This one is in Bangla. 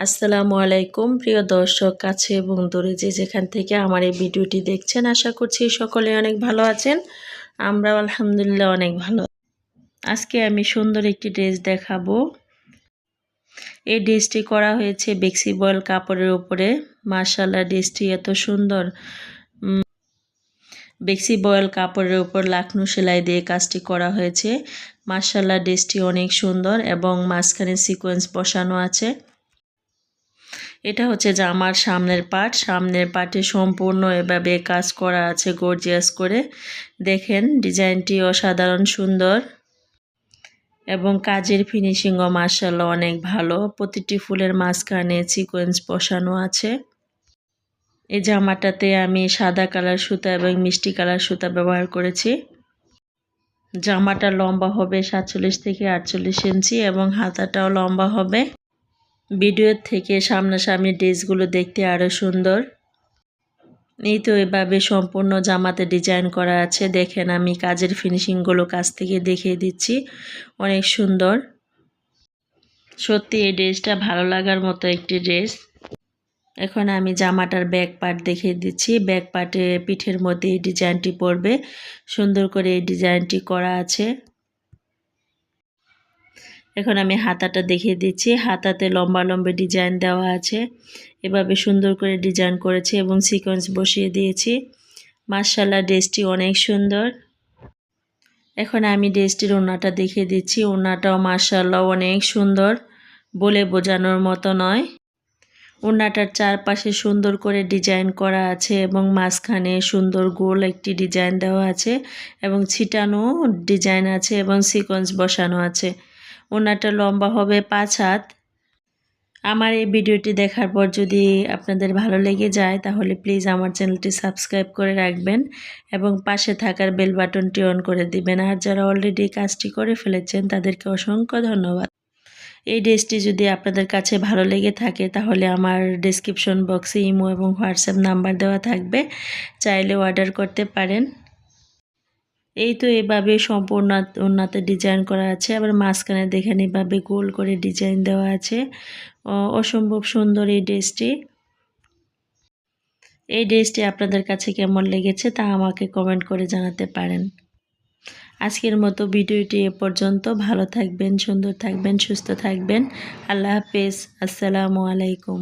আসসালামু আলাইকুম প্রিয় দর্শক কাছে এবং দূরে যে যেখান থেকে আমার এই ভিডিওটি দেখছেন আশা করছি সকলে অনেক ভালো আছেন। আমরাও আলহামদুলিল্লাহ অনেক ভালো। আজকে আমি সুন্দর একটি ড্রেস দেখাবো। এই ড্রেসটি করা হয়েছে বেক্সি বয়েল কাপড়ের উপরে। মাশাআল্লাহ ড্রেসটি এত সুন্দর। বেক্সি বয়েল কাপড়ের উপর লাখনো সেলাই দিয়ে কাজটি করা হয়েছে। মাশাআল্লাহ ড্রেসটি অনেক সুন্দর এবং মাঝখানে সিকোয়েন্স বসানো আছে। এটা হচ্ছে জামার সামনের পার্টে সম্পূর্ণ এভাবে কাজ করা আছে গর্জিয়াস করে। দেখেন ডিজাইনটি অসাধারণ সুন্দর এবং কাজের ফিনিশিংও মাশাআল্লাহ অনেক ভালো। প্রতিটি ফুলের মাঝখানে সিকোয়েন্স বসানো আছে। এই জামাটাতে আমি সাদা কালার সুতা এবং মিষ্টি কালার সুতা ব্যবহার করেছি। জামাটা লম্বা হবে 47 থেকে 48 ইঞ্চি এবং হাতাটাও লম্বা হবে। ভিডিওর থেকে সামনাসামনি ড্রেসগুলো দেখতে আরও সুন্দর। এই তো এভাবে সম্পূর্ণ জামাতে ডিজাইন করা আছে। দেখেন আমি কাজের ফিনিশিংগুলো কাছ থেকে দেখিয়ে দিচ্ছি, অনেক সুন্দর। সত্যি এই ড্রেসটা ভালো লাগার মতো একটি ড্রেস। এখন আমি জামাটার ব্যাক পার্ট দেখিয়ে দিচ্ছি। ব্যাক পার্টে পিঠের মধ্যে এই ডিজাইনটি পড়বে। সুন্দর করে এই ডিজাইনটি করা আছে। এখন আমি হাতাটা দেখিয়ে দিচ্ছি। হাতাতে লম্বা লম্বা ডিজাইন দেওয়া আছে। এভাবে সুন্দর করে ডিজাইন করেছি এবং সিকোয়েন্স বসিয়ে দিয়েছি। মাশাআল্লাহ ড্রেসটি অনেক সুন্দর। এখন আমি ড্রেসটির ওড়নাটা দেখিয়ে দিচ্ছি। ওড়নাটাও মাশাআল্লাহ অনেক সুন্দর, বলে বোঝানোর মতো নয়। ওড়নাটার চারপাশে সুন্দর করে ডিজাইন করা আছে এবং মাঝখানে সুন্দর গোল একটি ডিজাইন দেওয়া আছে এবং ছিটানো ডিজাইন আছে এবং সিকোয়েন্স বসানো আছে। ওড়নাটা লম্বা হবে 5 হাত। আমার এই ভিডিওটি দেখার পর যদি আপনাদের ভালো লেগে যায় তাহলে প্লিজ আমার চ্যানেলটি সাবস্ক্রাইব করে রাখবেন এবং পাশে থাকার বেল বাটনটি অন করে দিবেন। আর যারা অলরেডি কাজটি করে ফেলেছেন তাদেরকে অসংখ্য ধন্যবাদ। এই ড্রেসটি যদি আপনাদের কাছে ভালো লেগে থাকে তাহলে আমার ডেসক্রিপশন বক্সে ইমো এবং হোয়াটসঅ্যাপ নাম্বার দেওয়া থাকবে, চাইলে অর্ডার করতে পারেন। এই তো এভাবে সম্পূর্ণ ওড়নাতে ডিজাইন করা আছে। আবার মাঝখানে দেখেন এভাবে গোল করে ডিজাইন দেওয়া আছে। অসম্ভব সুন্দর এই ড্রেসটি। এই ড্রেসটি আপনাদের কাছে কেমন লেগেছে তা আমাকে কমেন্ট করে জানাতে পারেন। আজকের মতো ভিডিওটি এ পর্যন্ত। ভালো থাকবেন, সুন্দর থাকবেন, সুস্থ থাকবেন। আল্লাহ হাফেজ। আসসালামু আলাইকুম।